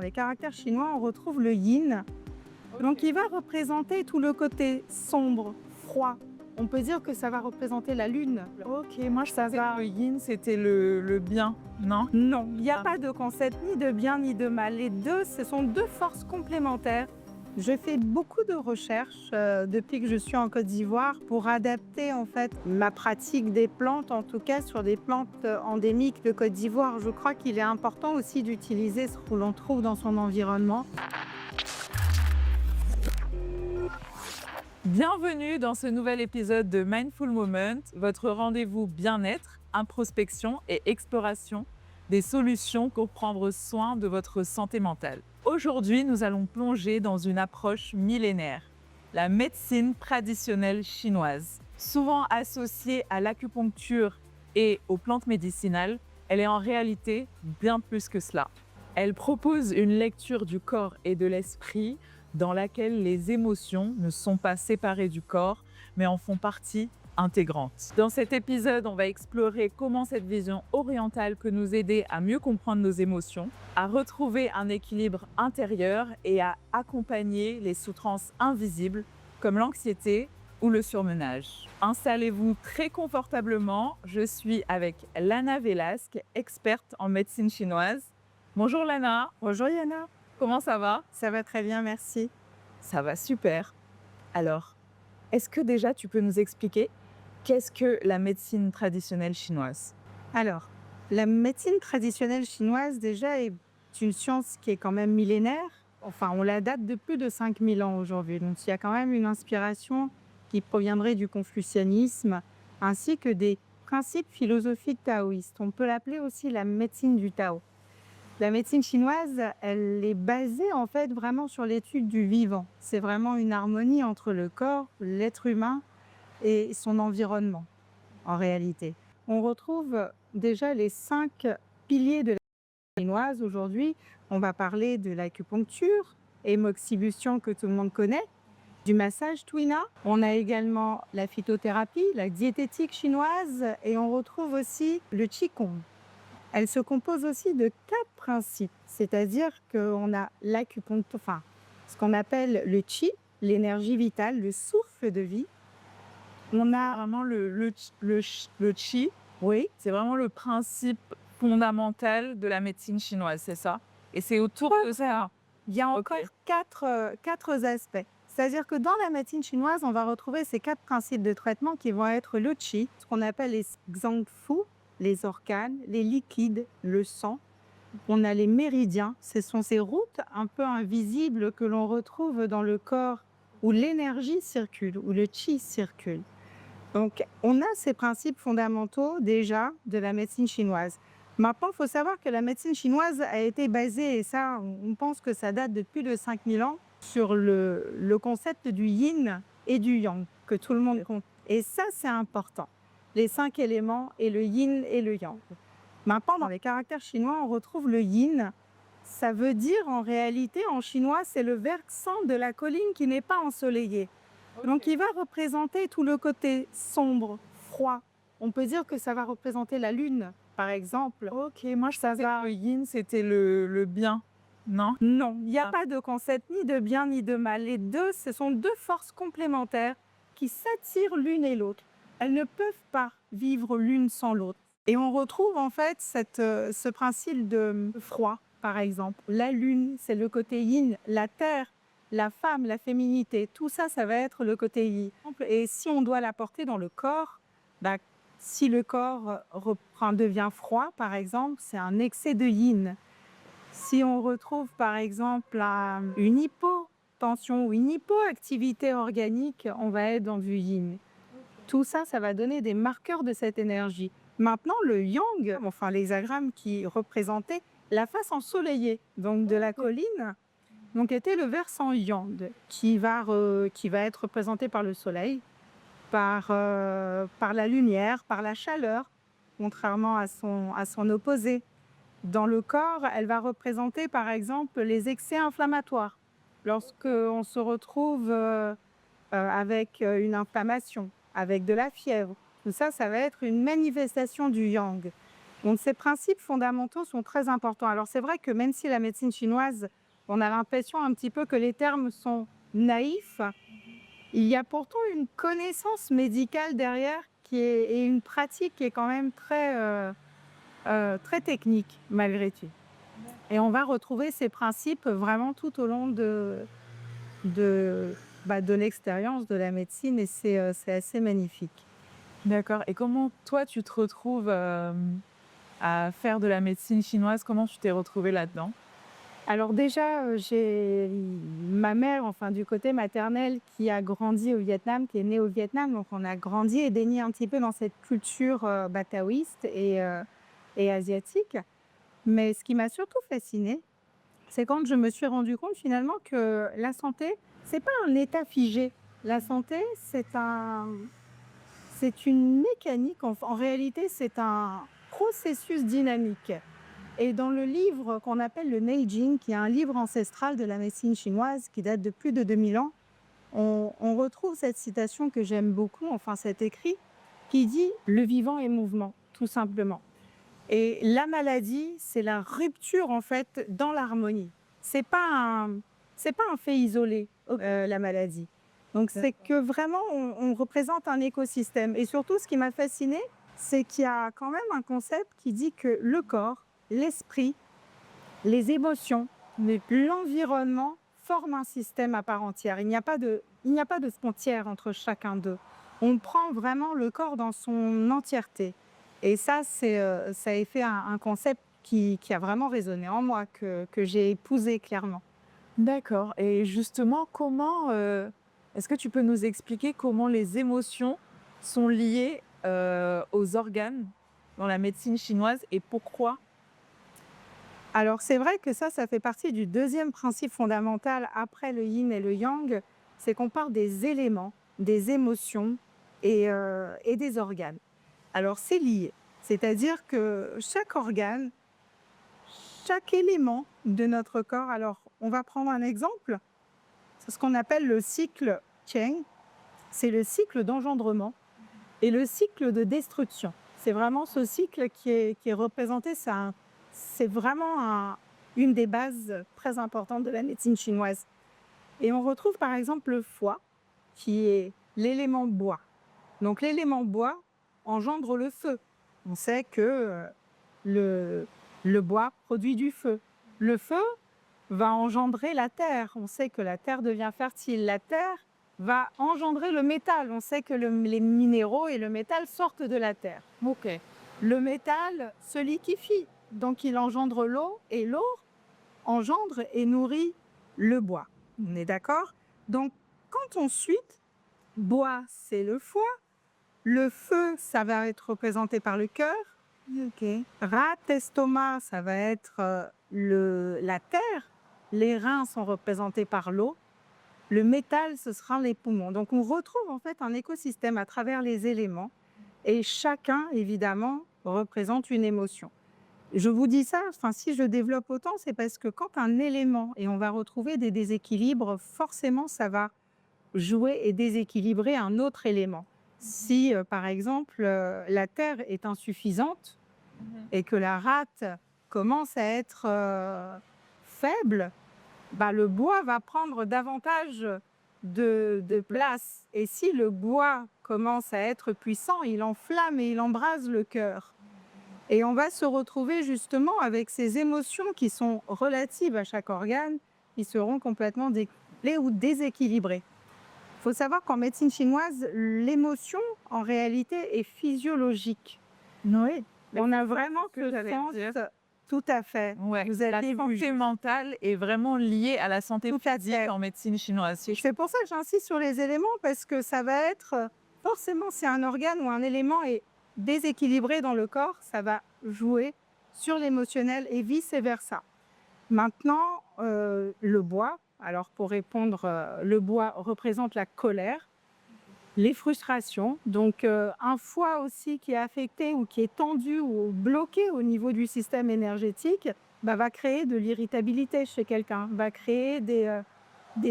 les caractères chinois, on retrouve le yin. Donc, il va représenter tout le côté sombre, froid. On peut dire que ça va représenter la lune. Ok, moi je savais que le yin c'était le bien, non? Non, il n'y a pas de concept ni de bien ni de mal. Les deux, ce sont deux forces complémentaires. Je fais beaucoup de recherches depuis que je suis en Côte d'Ivoire pour adapter en fait ma pratique des plantes, en tout cas sur des plantes endémiques de Côte d'Ivoire. Je crois qu'il est important aussi d'utiliser ce que l'on trouve dans son environnement. Bienvenue dans ce nouvel épisode de Mindful Moment, votre rendez-vous bien-être, introspection et exploration des solutions pour prendre soin de votre santé mentale. Aujourd'hui, nous allons plonger dans une approche millénaire, la médecine traditionnelle chinoise. Souvent associée à l'acupuncture et aux plantes médicinales, elle est en réalité bien plus que cela. Elle propose une lecture du corps et de l'esprit dans laquelle les émotions ne sont pas séparées du corps, mais en font partie intégrante. Dans cet épisode, on va explorer comment cette vision orientale peut nous aider à mieux comprendre nos émotions, à retrouver un équilibre intérieur et à accompagner les souffrances invisibles comme l'anxiété ou le surmenage. Installez-vous très confortablement. Je suis avec Lana Velasque, experte en médecine chinoise. Bonjour Lana. Bonjour Yana. Comment ça va? Ça va très bien, merci. Ça va super. Alors, est-ce que déjà tu peux nous expliquer qu'est-ce que la médecine traditionnelle chinoise? Alors, la médecine traditionnelle chinoise déjà est une science qui est quand même millénaire. Enfin, on la date de plus de 5000 ans aujourd'hui. Donc, il y a quand même une inspiration qui proviendrait du confucianisme ainsi que des principes philosophiques taoïstes. On peut l'appeler aussi la médecine du Tao. La médecine chinoise, elle est basée en fait vraiment sur l'étude du vivant. C'est vraiment une harmonie entre le corps, l'être humain et son environnement, en réalité. On retrouve déjà les 5 piliers de la médecine chinoise aujourd'hui. On va parler de l'acupuncture, hémoxybustion que tout le monde connaît, du massage Tuina. On a également la phytothérapie, la diététique chinoise et on retrouve aussi le Qigong. Elle se compose aussi de 4 principes, c'est-à-dire qu'on a l'acupuncture, enfin, ce qu'on appelle le qi, l'énergie vitale, le souffle de vie. On a Vraiment le qi, oui, c'est vraiment le principe fondamental de la médecine chinoise, c'est ça? Et c'est autour de ça. il y a Ok. encore quatre aspects. C'est-à-dire que dans la médecine chinoise, on va retrouver ces 4 principes de traitement qui vont être le qi, ce qu'on appelle les xiangfu, les organes, les liquides, le sang. On a les méridiens, ce sont ces routes un peu invisibles que l'on retrouve dans le corps où l'énergie circule, où le qi circule. Donc, on a ces principes fondamentaux déjà de la médecine chinoise. Maintenant, il faut savoir que la médecine chinoise a été basée, et ça, on pense que ça date de plus de 5000 ans, sur le concept du yin et du yang, que tout le monde compte. Et ça, c'est important. Les 5 éléments et le yin et le yang. Maintenant, dans les caractères chinois, on retrouve le yin. Ça veut dire, en réalité, en chinois, c'est le versant de la colline qui n'est pas ensoleillé. Donc, il va représenter tout le côté sombre, froid. On peut dire que ça va représenter la lune, par exemple. Ok, moi je savais que le yin c'était le bien, non? Non, il n'y a Ah. pas de concept ni de bien ni de mal. Les deux, ce sont deux forces complémentaires qui s'attirent l'une et l'autre. Elles ne peuvent pas vivre l'une sans l'autre. Et on retrouve en fait ce principe de froid, par exemple. La lune, c'est le côté yin. La terre, la femme, la féminité, tout ça, ça va être le côté yin. Et si on doit l'apporter dans le corps, bah, si le corps devient froid, par exemple, c'est un excès de yin. Si on retrouve par exemple une hypotension ou une hypoactivité organique, on va être dans du yin. Tout ça, ça va donner des marqueurs de cette énergie. Maintenant, le yang, enfin les diagrammes qui représentaient la face ensoleillée donc de la colline, donc était le versant yang qui va être représenté par le soleil, par la lumière, par la chaleur, contrairement à son opposé. Dans le corps, elle va représenter par exemple les excès inflammatoires. Lorsqu'on se retrouve avec une inflammation, avec de la fièvre, tout ça, ça va être une manifestation du yang. Donc ces principes fondamentaux sont très importants. Alors c'est vrai que même si la médecine chinoise, on a l'impression un petit peu que les termes sont naïfs, il y a pourtant une connaissance médicale derrière et une pratique qui est quand même très technique malgré tout. Et on va retrouver ces principes vraiment tout au long de, de l'expérience de la médecine et c'est assez magnifique. D'accord. Et comment toi, tu te retrouves à faire de la médecine chinoise? Comment tu t'es retrouvée là-dedans? Alors déjà, j'ai ma mère, enfin du côté maternel, qui a grandi au Vietnam, qui est née au Vietnam, donc on a grandi et baigné un petit peu dans cette culture, taoïste et asiatique. Mais ce qui m'a surtout fascinée, c'est quand je me suis rendu compte finalement que la santé, c'est pas un état figé. La santé, c'est une mécanique, en réalité, c'est un processus dynamique. Et dans le livre qu'on appelle le Neijing, qui est un livre ancestral de la médecine chinoise qui date de plus de 2000 ans, on retrouve cette citation que j'aime beaucoup, enfin cet écrit, qui dit: «Le vivant est mouvement», tout simplement. Et la maladie, c'est la rupture en fait dans l'harmonie. C'est pas un, c'est pas un fait isolé, la maladie. Donc c'est que vraiment on représente un écosystème. Et surtout, ce qui m'a fascinée, c'est qu'il y a quand même un concept qui dit que le corps, l'esprit, les émotions, l'environnement forment un système à part entière. Il n'y a pas de frontière entre chacun d'eux. On prend vraiment le corps dans son entièreté. Et ça, ça a fait un concept qui a vraiment résonné en moi, que j'ai épousé clairement. D'accord. Et justement, est-ce que tu peux nous expliquer comment les émotions sont liées aux organes dans la médecine chinoise et pourquoi? Alors c'est vrai que ça fait partie du deuxième principe fondamental après le yin et le yang, c'est qu'on parle des éléments, des émotions et des organes. Alors c'est lié, c'est-à-dire que chaque organe, chaque élément de notre corps, alors on va prendre un exemple, c'est ce qu'on appelle le cycle Qigong, c'est le cycle d'engendrement et le cycle de destruction. C'est vraiment ce cycle qui est représenté, c'est vraiment une des bases très importantes de la médecine chinoise. Et on retrouve par exemple le foie, qui est l'élément bois. Donc l'élément bois engendre le feu. On sait que le bois produit du feu. Le feu va engendrer la terre. On sait que la terre devient fertile. La terre va engendrer le métal. On sait que les minéraux et le métal sortent de la terre. Ok. Le métal se liquéfie, donc il engendre l'eau et l'eau engendre et nourrit le bois. On est d'accord? Donc quand on suit, bois, c'est le foie. Le feu, ça va être représenté par le cœur. Okay. Rate, estomac, ça va être la terre. Les reins sont représentés par l'eau. Le métal, ce sera les poumons. Donc on retrouve en fait un écosystème à travers les éléments et chacun, évidemment, représente une émotion. Je vous dis ça, enfin, si je développe autant, c'est parce que quand un élément, et on va retrouver des déséquilibres, forcément, ça va jouer et déséquilibrer un autre élément. Si, par exemple, la terre est insuffisante et que la rate commence à être faible, bah, le bois va prendre davantage de place. Et si le bois commence à être puissant, il enflamme et il embrase le cœur. Et on va se retrouver justement avec ces émotions qui sont relatives à chaque organe, qui seront complètement décuplées ou déséquilibrées. Il faut savoir qu'en médecine chinoise, l'émotion, en réalité, est physiologique. Oui. On a vraiment ce sens. Tout à fait. Ouais. Vous La avez vu. santé mentale est vraiment liée à la santé Tout à physique fait. en médecine chinoise. C'est pour ça que j'insiste sur les éléments, parce que ça va être, forcément, si un organe ou un élément est déséquilibré dans le corps, ça va jouer sur l'émotionnel et vice-versa. Maintenant, le bois, alors pour répondre, le bois représente la colère, les frustrations, donc un foie aussi qui est affecté ou qui est tendu ou bloqué au niveau du système énergétique, bah, va créer de l'irritabilité chez quelqu'un, va créer des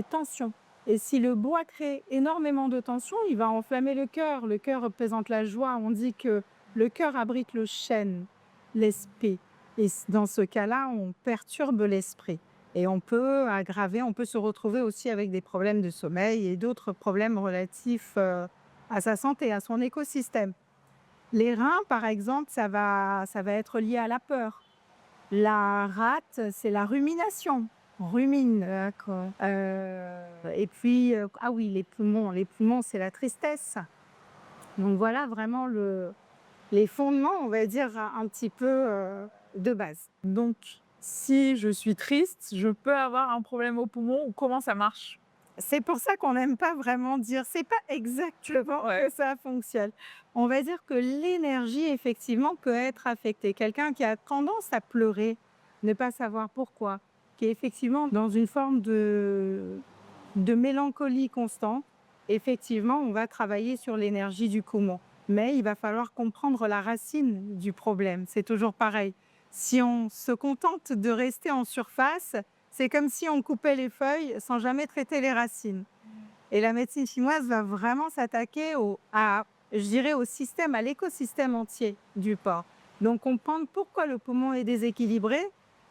tensions. Et si le bois crée énormément de tensions, il va enflammer le cœur. Le cœur représente la joie. On dit que le cœur abrite le chêne. l'esprit. Et dans ce cas-là, on perturbe l'esprit. Et on peut aggraver, on peut se retrouver aussi avec des problèmes de sommeil et d'autres problèmes relatifs à sa santé, à son écosystème. Les reins, par exemple, ça va être lié à la peur. La rate, c'est la rumination. On rumine. D'accord. Et puis, ah oui, les poumons. Les poumons, c'est la tristesse. Donc voilà vraiment les fondements, on va dire, un petit peu de base. Donc, si je suis triste, je peux avoir un problème au poumon ou comment ça marche? C'est pour ça qu'on n'aime pas vraiment dire, c'est pas exactement Ouais. que ça fonctionne. On va dire que l'énergie, effectivement, peut être affectée. Quelqu'un qui a tendance à pleurer, ne pas savoir pourquoi, qui est effectivement dans une forme de mélancolie constante, effectivement, on va travailler sur l'énergie du poumon. Mais il va falloir comprendre la racine du problème. C'est toujours pareil. Si on se contente de rester en surface, c'est comme si on coupait les feuilles sans jamais traiter les racines. Et la médecine chinoise va vraiment s'attaquer je dirais, au système, à l'écosystème entier du porc. Donc, comprendre pourquoi le poumon est déséquilibré,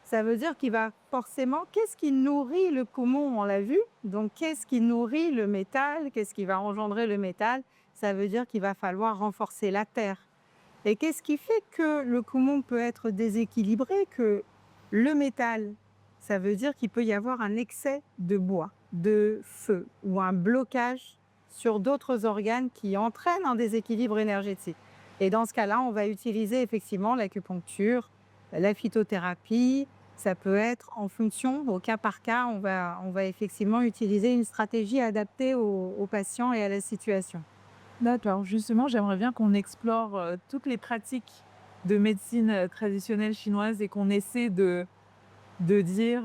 ça veut dire qu'il va forcément, qu'est-ce qui nourrit le poumon, on l'a vu. Donc, qu'est-ce qui nourrit le métal, qu'est-ce qui va engendrer le métal. Ça veut dire qu'il va falloir renforcer la terre. Et qu'est-ce qui fait que le poumon peut être déséquilibré, que le métal, ça veut dire qu'il peut y avoir un excès de bois, de feu ou un blocage sur d'autres organes qui entraînent un déséquilibre énergétique. Et dans ce cas-là, on va utiliser effectivement l'acupuncture, la phytothérapie. Ça peut être en fonction, au cas par cas, on va effectivement utiliser une stratégie adaptée aux patients et à la situation. D'accord. Justement, j'aimerais bien qu'on explore toutes les pratiques de médecine traditionnelle chinoise et qu'on essaie de dire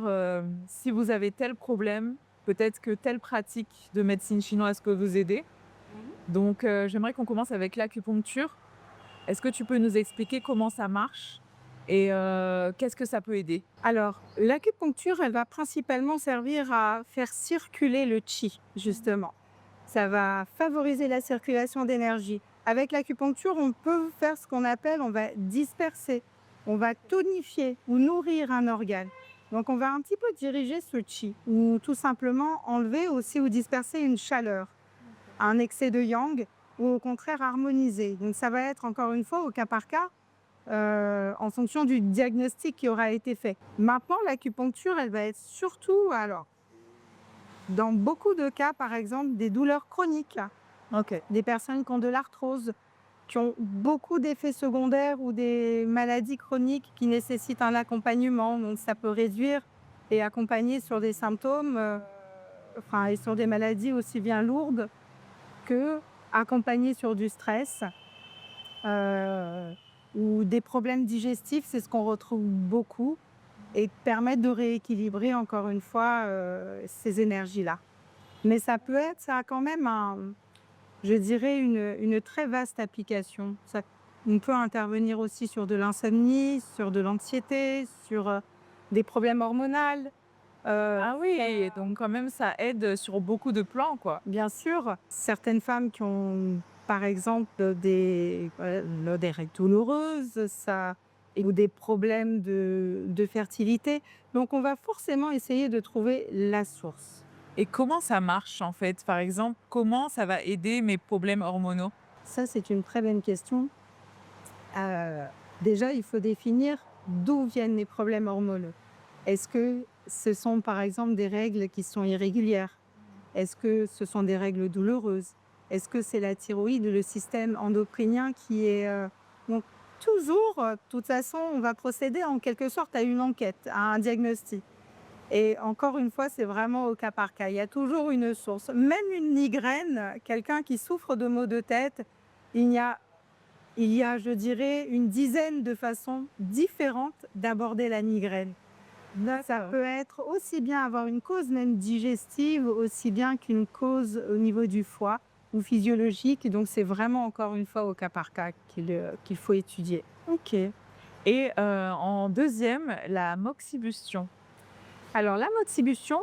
si vous avez tel problème, peut-être que telle pratique de médecine chinoise peut vous aider. Donc, j'aimerais qu'on commence avec l'acupuncture. Est-ce que tu peux nous expliquer comment ça marche et qu'est-ce que ça peut aider? Alors, l'acupuncture, elle va principalement servir à faire circuler le qi, justement. Ça va favoriser la circulation d'énergie. Avec l'acupuncture, on peut faire ce qu'on appelle, on va disperser, on va tonifier ou nourrir un organe. Donc, on va un petit peu diriger ce qi ou tout simplement enlever aussi ou disperser une chaleur, un excès de yang ou au contraire harmoniser. Donc, ça va être encore une fois au cas par cas en fonction du diagnostic qui aura été fait. Maintenant, l'acupuncture, elle va être surtout, alors, dans beaucoup de cas, par exemple, des douleurs chroniques, des personnes qui ont de l'arthrose, qui ont beaucoup d'effets secondaires ou des maladies chroniques qui nécessitent un accompagnement. Donc, ça peut réduire et accompagner sur des symptômes, et sur des maladies aussi bien lourdes que accompagner sur du stress. Ou des problèmes digestifs, c'est ce qu'on retrouve beaucoup, et permettre de rééquilibrer encore une fois ces énergies-là. Mais ça a quand même je dirais, une très vaste application. On peut intervenir aussi sur de l'insomnie, sur de l'anxiété, sur des problèmes hormonaux. Ah oui, donc quand même ça aide sur beaucoup de plans, quoi. Bien sûr, certaines femmes qui ont, par exemple, des règles douloureuses, ou des problèmes de fertilité. Donc, on va forcément essayer de trouver la source. Et comment ça marche en fait? Par exemple, comment ça va aider mes problèmes hormonaux? Ça, c'est une très bonne question. Déjà, il faut définir d'où viennent les problèmes hormonaux. Est-ce que ce sont, par exemple, des règles qui sont irrégulières? Est-ce que ce sont des règles douloureuses? Est-ce que c'est la thyroïde, le système endocrinien qui est... Donc, toujours, de toute façon, on va procéder en quelque sorte à une enquête, à un diagnostic. Et encore une fois, c'est vraiment au cas par cas. Il y a toujours une source. Même une migraine, quelqu'un qui souffre de maux de tête, il y a, je dirais, une dizaine de façons différentes d'aborder la migraine. Ça peut être aussi bien avoir une cause même digestive, aussi bien qu'une cause au niveau du foie ou physiologique. Donc, c'est vraiment encore une fois au cas par cas qu'il faut étudier. Ok. Et en deuxième, la moxibustion. Alors, la moxibustion,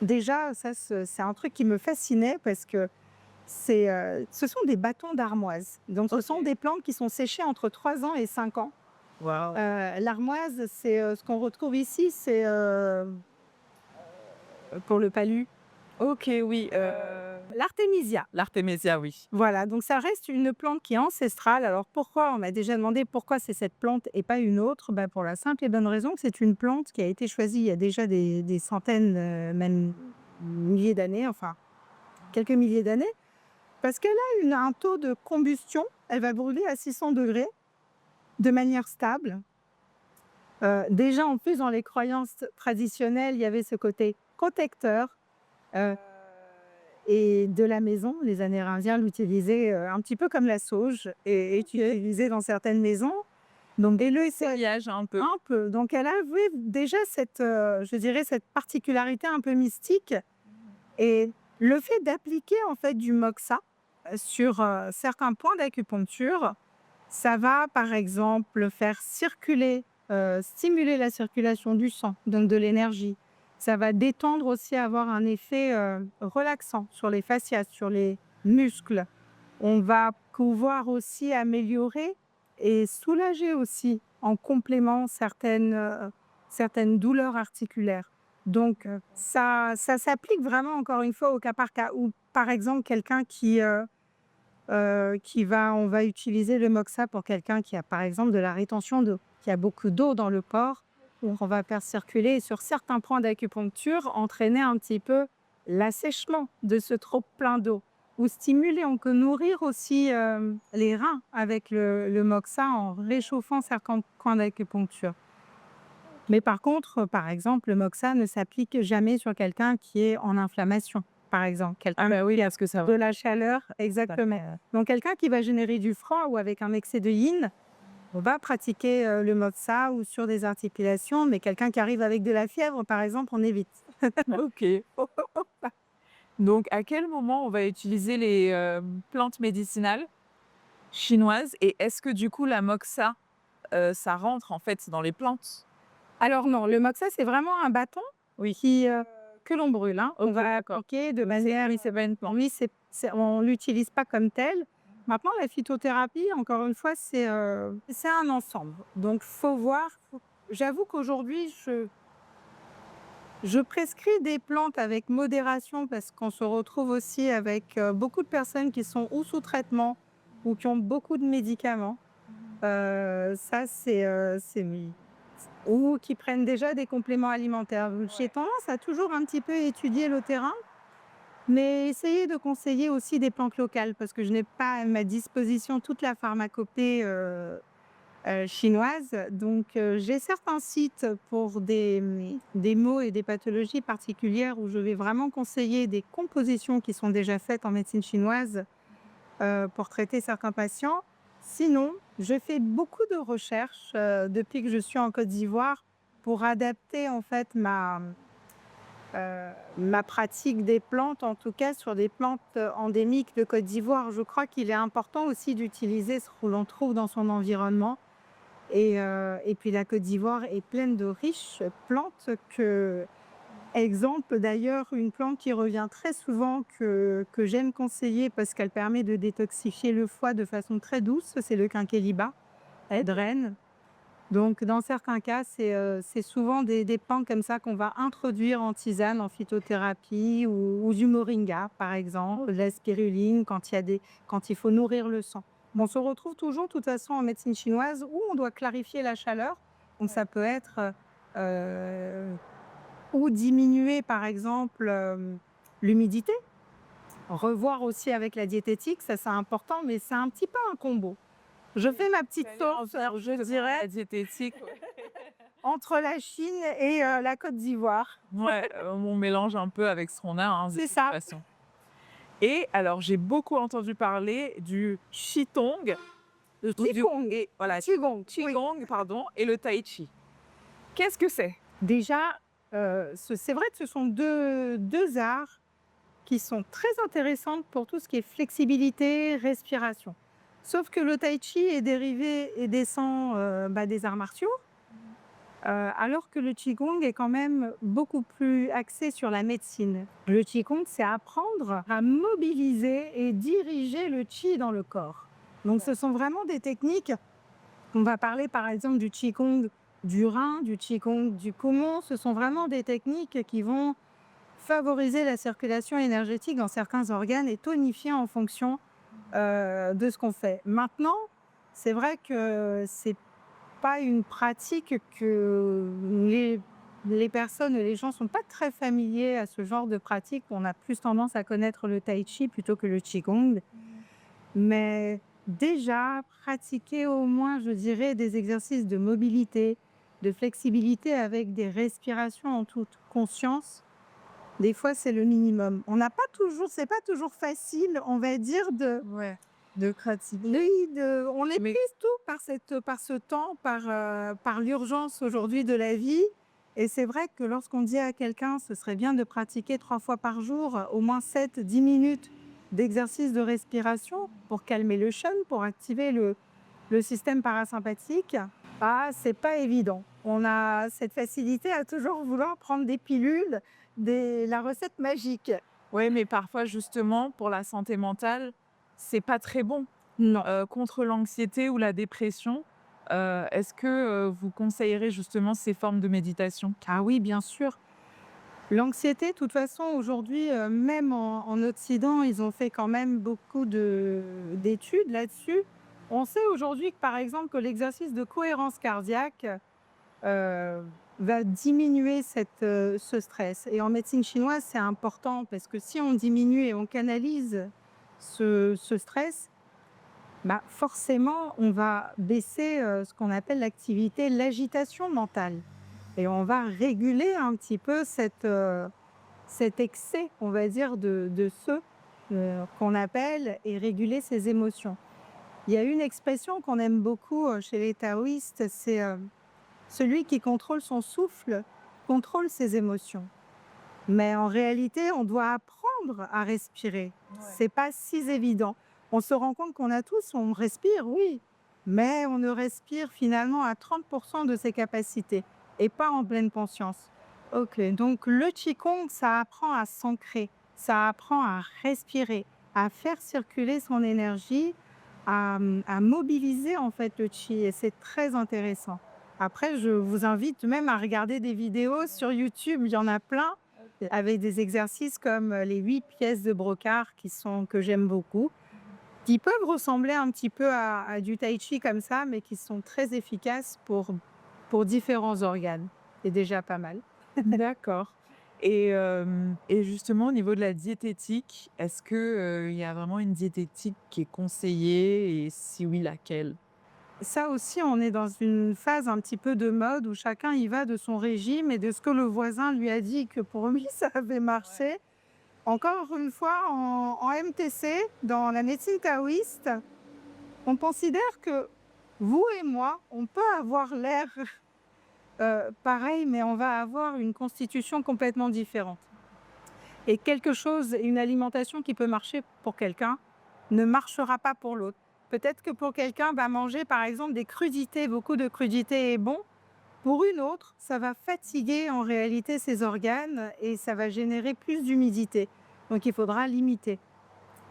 déjà, ça, c'est un truc qui me fascinait parce que ce sont des bâtons d'armoise. Donc, ce sont des plantes qui sont séchées entre 3 ans et 5 ans Waouh. L'armoise, c'est ce qu'on retrouve ici, c'est pour le palu, OK, oui, l'artémisia. l'artémisia, oui. Voilà, donc ça reste une plante qui est ancestrale. Alors pourquoi? On m'a déjà demandé pourquoi c'est cette plante et pas une autre. Bah, pour la simple et bonne raison que c'est une plante qui a été choisie il y a déjà des centaines, même milliers d'années, enfin quelques milliers d'années, parce qu'elle a un taux de combustion. Elle va brûler à 600 degrés de manière stable. Déjà, en plus, dans les croyances traditionnelles, il y avait ce côté protecteur. euh, et de la maison. Les Amérindiens l'utilisaient un petit peu comme la sauge et utilisée dans certaines maisons. Donc, et le Feuillage un peu. un peu. Donc, elle avait déjà cette, je dirais, cette particularité un peu mystique. Et le fait d'appliquer en fait du moxa sur certains points d'acupuncture, ça va par exemple faire circuler, stimuler la circulation du sang, donc de l'énergie. Ça va détendre aussi, avoir un effet relaxant sur les fascias, sur les muscles. On va pouvoir aussi améliorer et soulager aussi en complément certaines douleurs articulaires. Donc ça s'applique vraiment encore une fois au cas par cas. Ou par exemple quelqu'un on va utiliser le moxa pour quelqu'un qui a par exemple de la rétention d'eau, qui a beaucoup d'eau dans le corps. Donc on va faire circuler et sur certains points d'acupuncture, entraîner un petit peu l'assèchement de ce trop plein d'eau. Ou stimuler, on peut nourrir aussi les reins avec le moxa en réchauffant certains points d'acupuncture. Mais par contre, par exemple, le moxa ne s'applique jamais sur quelqu'un qui est en inflammation, par exemple. Ah bah oui, parce que ça De la chaleur, exactement. Donc quelqu'un qui va générer du froid ou avec un excès de yin, on va pratiquer le moxa ou sur des articulations, mais quelqu'un qui arrive avec de la fièvre, par exemple, on évite. OK. Donc à quel moment on va utiliser les, plantes médicinales chinoises et est-ce que du coup la moxa, ça rentre en fait dans les plantes? Alors non, le moxa, c'est vraiment un bâton Oui. que l'on brûle. Hein. On OK, va d'accord. appliquer de manière... Oui, c'est pas une plante. Oui, on ne l'utilise pas comme tel. Maintenant, la phytothérapie, encore une fois, c'est un ensemble. Donc, faut voir. J'avoue qu'aujourd'hui, je prescris des plantes avec modération parce qu'on se retrouve aussi avec beaucoup de personnes qui sont ou sous traitement ou qui ont beaucoup de médicaments. Ça, c'est oui. Ou qui prennent déjà des compléments alimentaires. J'ai tendance à toujours un petit peu étudier le terrain, mais essayer de conseiller aussi des plantes locales parce que je n'ai pas à ma disposition toute la pharmacopée chinoise. Donc, j'ai certains sites pour des maux et des pathologies particulières où je vais vraiment conseiller des compositions qui sont déjà faites en médecine chinoise pour traiter certains patients. Sinon, je fais beaucoup de recherches depuis que je suis en Côte d'Ivoire pour adapter en fait ma pratique des plantes, en tout cas sur des plantes endémiques de Côte d'Ivoire. Je crois qu'il est important aussi d'utiliser ce que l'on trouve dans son environnement. Et puis la Côte d'Ivoire est pleine de riches plantes exemple d'ailleurs, une plante qui revient très souvent que j'aime conseiller parce qu'elle permet de détoxifier le foie de façon très douce, c'est le quinqueliba, Edren. Donc dans certains cas, c'est souvent des plantes comme ça qu'on va introduire en tisane, en phytothérapie ou du moringa par exemple, de la spiruline quand il faut nourrir le sang. Bon, on se retrouve toujours de toute façon en médecine chinoise où on doit clarifier la chaleur. Donc ça peut être ou diminuer par exemple l'humidité. Revoir aussi avec la diététique, ça c'est important, mais c'est un petit peu un combo. Je fais ma petite sauce, je La dirais, diététique, entre la Chine et la Côte d'Ivoire. ouais, on mélange un peu avec ce qu'on a, hein, de C'est toute ça. façon. Et alors j'ai beaucoup entendu parler du Qigong, Qigong. et voilà, Qigong, oui. Qigong, pardon, et le Tai Chi. Qu'est-ce que c'est? Déjà, c'est vrai que ce sont deux arts qui sont très intéressantes pour tout ce qui est flexibilité, respiration. Sauf que le tai chi est dérivé et descend des arts martiaux, alors que le qigong est quand même beaucoup plus axé sur la médecine. Le qigong, c'est apprendre à mobiliser et diriger le qi dans le corps. Donc ce sont vraiment des techniques On va parler par exemple du Qigong du rein, du Qigong du poumon. Ce sont vraiment des techniques qui vont favoriser la circulation énergétique dans certains organes et tonifier en fonction de ce qu'on fait. Maintenant, c'est vrai que c'est pas une pratique que les personnes, les gens sont pas très familiers à ce genre de pratique. On a plus tendance à connaître le tai chi plutôt que le qigong. Mais déjà, pratiquer au moins, je dirais, des exercices de mobilité, de flexibilité avec des respirations en toute conscience, des fois, c'est le minimum. On n'a pas toujours, c'est pas toujours facile, on va dire, Ouais, de pratiquer. oui, on est Mais prise tout par ce temps, par l'urgence aujourd'hui de la vie. Et c'est vrai que lorsqu'on dit à quelqu'un, ce serait bien de pratiquer 3 fois par jour, au moins 7-10 minutes d'exercice de respiration pour calmer le chun, pour activer le système parasympathique, ah, c'est pas évident. On a cette facilité à toujours vouloir prendre des pilules, la recette magique. ouais, mais parfois justement pour la santé mentale, c'est pas très bon. Non. Contre l'anxiété ou la dépression, est-ce que, vous conseillerez justement ces formes de méditation? Ah oui, bien sûr. L'anxiété, de toute façon, aujourd'hui, même en Occident, ils ont fait quand même beaucoup d'études là-dessus. On sait aujourd'hui que, par exemple, que l'exercice de cohérence cardiaque euh, va diminuer ce stress. Et en médecine chinoise, c'est important parce que si on diminue et on canalise ce stress, bah forcément, on va baisser ce qu'on appelle l'activité, l'agitation mentale. Et on va réguler un petit peu cet excès, on va dire, de ce qu'on appelle et réguler ses émotions. Il y a une expression qu'on aime beaucoup chez les taoïstes, c'est celui qui contrôle son souffle contrôle ses émotions. Mais en réalité, on doit apprendre à respirer. C'est pas si évident. On se rend compte qu'on a tous, on respire, oui, mais on ne respire finalement à 30% de ses capacités et pas en pleine conscience. Ok, donc le Qigong, ça apprend à s'ancrer, ça apprend à respirer, à faire circuler son énergie, à mobiliser en fait le Qi et c'est très intéressant. Après, je vous invite même à regarder des vidéos sur YouTube, il y en a plein avec des exercices comme les 8 pièces de brocart que j'aime beaucoup, qui peuvent ressembler un petit peu à du tai chi comme ça, mais qui sont très efficaces pour différents organes. C'est déjà pas mal. D'accord. Et justement au niveau de la diététique, est-ce que, il y a vraiment une diététique qui est conseillée et si oui, laquelle? Ça aussi, on est dans une phase un petit peu de mode où chacun y va de son régime et de ce que le voisin lui a dit que pour lui ça avait marché. Encore une fois, en MTC, dans la médecine taoïste, on considère que vous et moi, on peut avoir l'air pareil, mais on va avoir une constitution complètement différente. Et quelque chose, une alimentation qui peut marcher pour quelqu'un, ne marchera pas pour l'autre. Peut-être que pour quelqu'un, va manger par exemple des crudités, beaucoup de crudités est bon. Pour une autre, ça va fatiguer en réalité ses organes et ça va générer plus d'humidité. Donc il faudra limiter.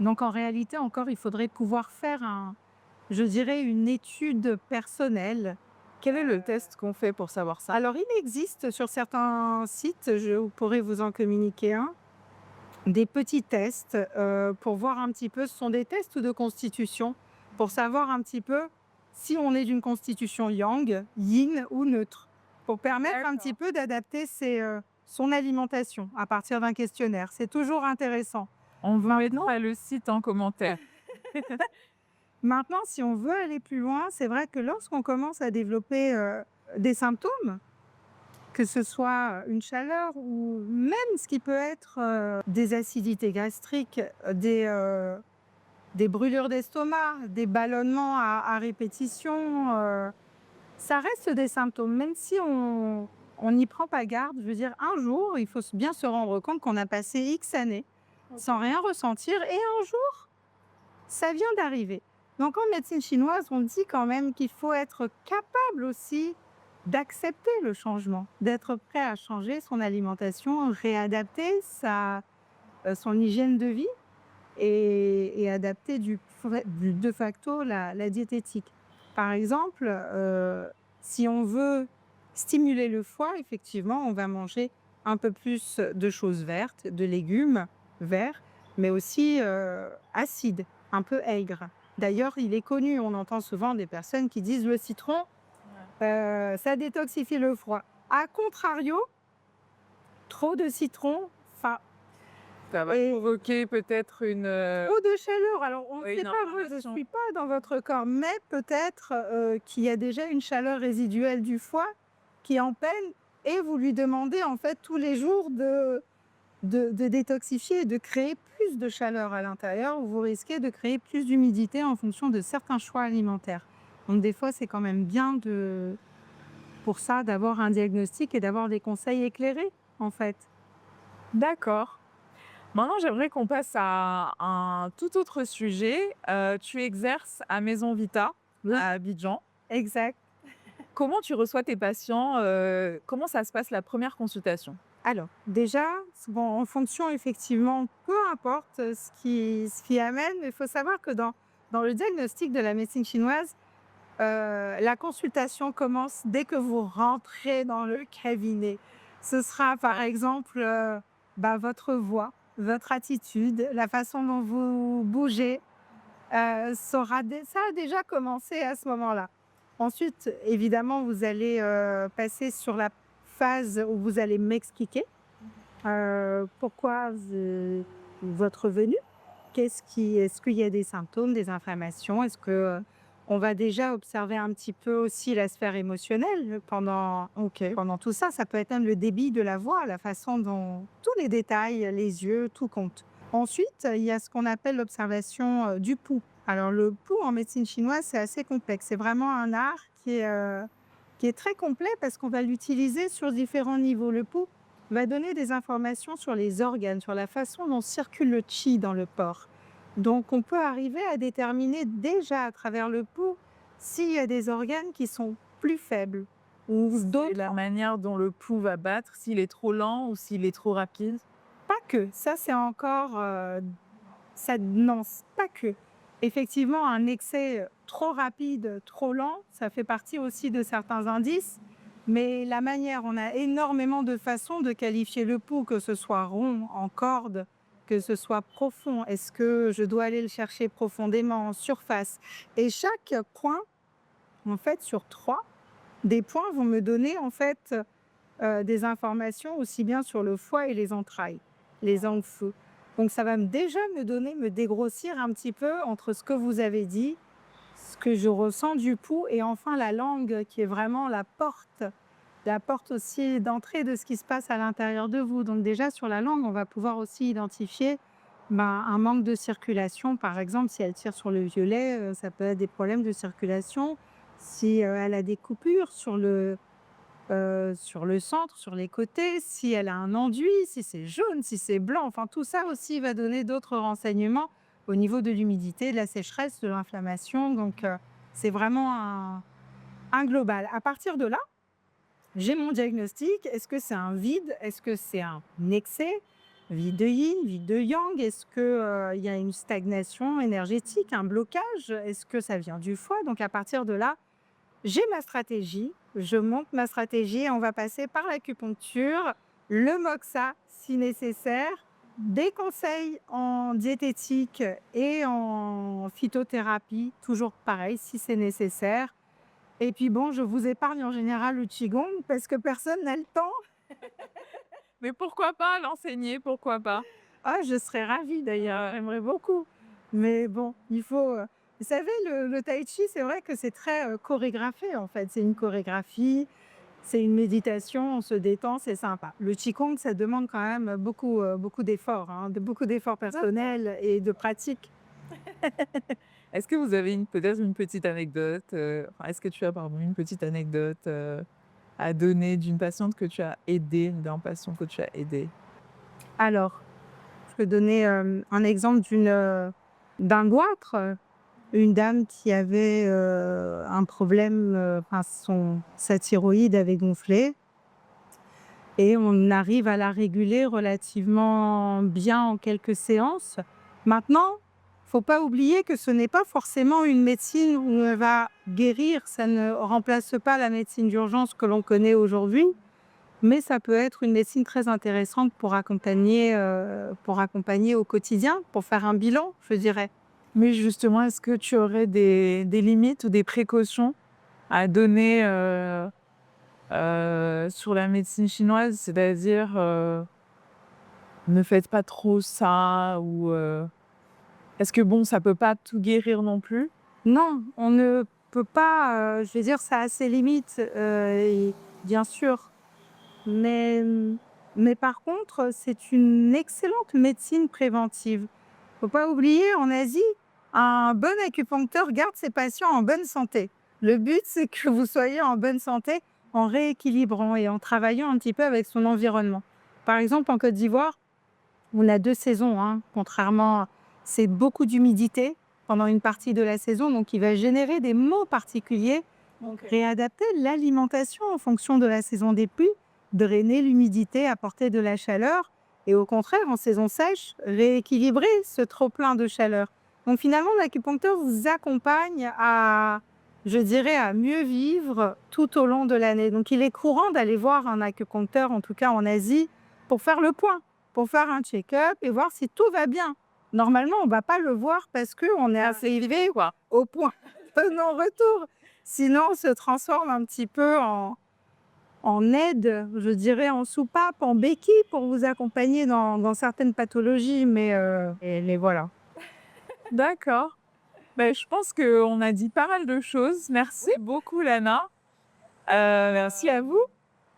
Donc en réalité, encore, il faudrait pouvoir faire je dirais, une étude personnelle. Quel est le test qu'on fait pour savoir ça? Alors, il existe sur certains sites, je pourrais vous en communiquer un, des petits tests pour voir un petit peu, ce sont des tests de constitution, pour savoir un petit peu si on est d'une constitution yang, yin ou neutre, pour permettre un petit peu d'adapter son alimentation à partir d'un questionnaire. C'est toujours intéressant. On vous Maintenant, mettra le site en commentaire. Maintenant, si on veut aller plus loin, c'est vrai que lorsqu'on commence à développer des symptômes, que ce soit une chaleur ou même ce qui peut être des acidités gastriques, des brûlures d'estomac, des ballonnements à répétition, ça reste des symptômes. Même si on n'y prend pas garde, je veux dire, un jour, il faut bien se rendre compte qu'on a passé X années sans rien ressentir et un jour, ça vient d'arriver. Donc en médecine chinoise, on dit quand même qu'il faut être capable aussi d'accepter le changement, d'être prêt à changer son alimentation, réadapter son hygiène de vie et adapter de facto la diététique. Par exemple, si on veut stimuler le foie, effectivement, on va manger un peu plus de choses vertes, de légumes verts, mais aussi acides, un peu aigres. D'ailleurs, il est connu, on entend souvent des personnes qui disent le citron, ça détoxifie le foie. A contrario, trop de citron, enfin, Ça va et provoquer peut-être une, trop de chaleur. Alors, on ne oui, sait une pas, moi, je ne inflammation. suis pas dans votre corps, mais peut-être qu'il y a déjà une chaleur résiduelle du foie qui en peine et vous lui demandez en fait tous les jours de détoxifier et de créer plus de chaleur à l'intérieur ou vous risquez de créer plus d'humidité en fonction de certains choix alimentaires. Donc, des fois, c'est quand même bien pour ça d'avoir un diagnostic et d'avoir des conseils éclairés, en fait. D'accord. Maintenant, j'aimerais qu'on passe à un tout autre sujet. Tu exerces à Maison Vita, Oui. à Abidjan. Exact. Comment tu reçois tes patients? Comment ça se passe la première consultation? Alors, déjà, bon, en fonction, effectivement, peu importe ce qui amène, il faut savoir que dans le diagnostic de la médecine chinoise, la consultation commence dès que vous rentrez dans le cabinet. Ce sera, par exemple, votre voix, votre attitude, la façon dont vous bougez, ça a déjà commencé à ce moment-là. Ensuite, évidemment, vous allez passer sur la phase où vous allez m'expliquer pourquoi votre venue. Est-ce qu'il y a des symptômes, des inflammations? Est-ce que on va déjà observer un petit peu aussi la sphère émotionnelle pendant tout ça? Ça peut être même le débit de la voix, la façon dont tous les détails, les yeux, tout compte. Ensuite, il y a ce qu'on appelle l'observation du pouls. Alors, le pouls en médecine chinoise, c'est assez complexe. C'est vraiment un art qui est très complet parce qu'on va l'utiliser sur différents niveaux. Le pouls va donner des informations sur les organes, sur la façon dont circule le qi dans le corps. Donc, on peut arriver à déterminer déjà à travers le pouls s'il y a des organes qui sont plus faibles ou Et d'autres. la manière dont le pouls va battre, s'il est trop lent ou s'il est trop rapide? Pas que, ça c'est encore, ça non, pas que. Effectivement, un excès trop rapide, trop lent, ça fait partie aussi de certains indices. Mais la manière, on a énormément de façons de qualifier le pouls, que ce soit rond, en corde, que ce soit profond. Est-ce que je dois aller le chercher profondément, en surface? Et chaque point, en fait, sur 3, des points vont me donner en fait des informations aussi bien sur le foie et les entrailles, les angles-feu. Donc ça va déjà me dégrossir un petit peu entre ce que vous avez dit, ce que je ressens du pouls et enfin la langue qui est vraiment la porte aussi d'entrée de ce qui se passe à l'intérieur de vous. Donc déjà sur la langue, on va pouvoir aussi identifier un manque de circulation. Par exemple, si elle tire sur le violet, ça peut être des problèmes de circulation. Si elle a des coupures sur le centre, sur les côtés, si elle a un enduit, si c'est jaune, si c'est blanc, enfin tout ça aussi va donner d'autres renseignements au niveau de l'humidité, de la sécheresse, de l'inflammation. Donc c'est vraiment un global. À partir de là, j'ai mon diagnostic. Est-ce que c'est un vide? Est-ce que c'est un excès? Vide de yin, vide de yang? Est-ce qu'il y a une stagnation énergétique, un blocage? Est-ce que ça vient du foie? Donc à partir de là, j'ai ma stratégie, je monte ma stratégie et on va passer par l'acupuncture, le moxa si nécessaire, des conseils en diététique et en phytothérapie, toujours pareil si c'est nécessaire. Et puis bon, je vous épargne en général le qigong parce que personne n'a le temps. Mais pourquoi pas l'enseigner? Pourquoi pas? Ah, je serais ravie d'ailleurs, j'aimerais beaucoup. Mais bon, il faut. Vous savez, le tai chi, c'est vrai que c'est très chorégraphié en fait. C'est une chorégraphie, c'est une méditation, on se détend, c'est sympa. Le qigong, ça demande quand même beaucoup d'efforts, hein, beaucoup d'efforts personnels et de pratique. Est-ce que vous avez peut-être une petite anecdote, enfin, est-ce que tu as pardon, une petite anecdote, à donner d'une patiente que tu as aidée, d'un patient que tu as aidé? Alors, je peux donner un exemple d'un goitre. Une dame qui avait un problème, enfin sa thyroïde avait gonflé et on arrive à la réguler relativement bien en quelques séances. Maintenant, faut pas oublier que ce n'est pas forcément une médecine où on va guérir, ça ne remplace pas la médecine d'urgence que l'on connaît aujourd'hui, mais ça peut être une médecine très intéressante pour accompagner au quotidien, pour faire un bilan, je dirais. Mais justement, est-ce que tu aurais des limites ou des précautions à donner sur la médecine chinoise? C'est-à-dire, ne faites pas trop ça ou est-ce que bon, ça peut pas tout guérir non plus? Non, on ne peut pas, je veux dire, ça a ses limites, et bien sûr, mais par contre, c'est une excellente médecine préventive. Faut pas oublier, en Asie, un bon acupuncteur garde ses patients en bonne santé. Le but, c'est que vous soyez en bonne santé en rééquilibrant et en travaillant un petit peu avec son environnement. Par exemple, en Côte d'Ivoire, on a 2 saisons, hein, contrairement c'est beaucoup d'humidité pendant une partie de la saison, donc il va générer des maux particuliers. Donc réadapter l'alimentation en fonction de la saison des pluies, drainer l'humidité, apporter de la chaleur et au contraire, en saison sèche, rééquilibrer ce trop-plein de chaleur. Donc finalement, l'acupuncteur vous accompagne à, je dirais, à mieux vivre tout au long de l'année. Donc il est courant d'aller voir un acupuncteur, en tout cas en Asie, pour faire le point, pour faire un check-up et voir si tout va bien. Normalement, on ne va pas le voir parce qu'on est assez élevé au point de non-retour. Sinon, on se transforme un petit peu en aide, je dirais en soupape, en béquille pour vous accompagner dans certaines pathologies. Mais voilà. D'accord. Ben, je pense qu'on a dit pas mal de choses. Merci beaucoup, Lana. Merci à vous.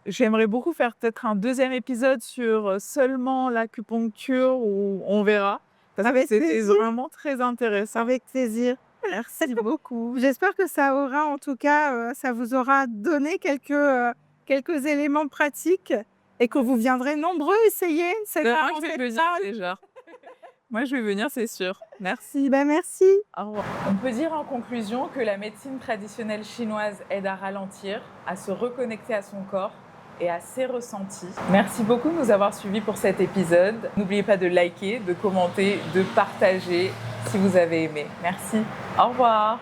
J'aimerais beaucoup faire peut-être un deuxième épisode sur seulement l'acupuncture ou on verra. Parce que Avec c'était plaisir. vraiment très intéressant. Avec plaisir. Merci beaucoup. J'espère que ça aura, en tout cas, ça vous aura donné quelques éléments pratiques et que vous viendrez nombreux essayer cette Moi, je vais venir avancée. déjà. Moi, je vais venir, c'est sûr. Merci. Merci. Au revoir. On peut dire en conclusion que la médecine traditionnelle chinoise aide à ralentir, à se reconnecter à son corps et à ses ressentis. Merci beaucoup de nous avoir suivis pour cet épisode. N'oubliez pas de liker, de commenter, de partager si vous avez aimé. Merci. Au revoir.